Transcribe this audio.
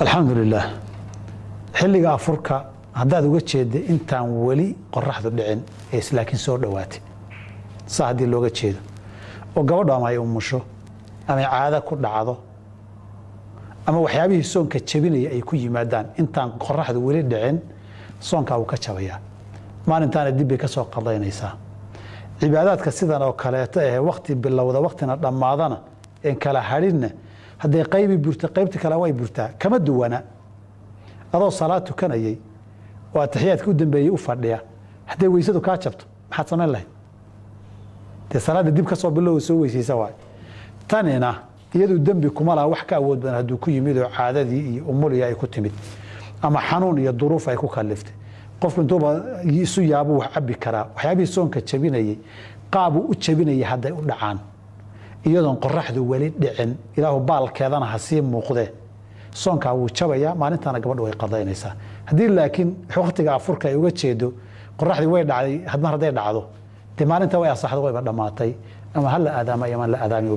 الحمد لله xilliga afurka hadaad uga jeedo intaan wali qoraxdu dhicin laakiin soo dhawaatay saadii looga jeedo oo gabadha ama ay umusho ama caada ku dhacdo ama waxyaabihii soonka jabinaya ay ku yimaadaan intaan qoraxdu wali dhicin soonka uu ka jabaya maalintaana dib bay ka soo qadaynaysaa cibaadaadka sidan oo kaleeto waqti bilowda waqtina dhamaadana in kala harinna haday qaybi burta qaybta kala way burtaa kama duwana adoo salaad tukanayay oo taxiyaadka u dambeeyay u fadhiya haday weysadu ka jabto maxaad sameyn lahayd de salaada dib ka soo bilow soo weysaysa waay tanina iyadu dambi kuma laha wax ka awood badan haduu ku yimid oo caadadii iyo umul ay ku timid ama xanuun iyo duruuf ay ku kaliftay qofku intuu isu yaabo wax cabi karaa waxyaabii soonka jabinayay qaab u jabinayay haday u dhacaan iyadoon qoraxdu wali dhicin ilaahu baalkeedana ha sii muuqde soonka uu jabaya maalintaana gabadhu way qadaynaysaa hadii laakiin waqtiga afurka ay uga jeedo qoraxdi way dhacday hadma haday dhacdo maalinta way asaxdo way dhamaatay ama hal aadaama ama la aadaami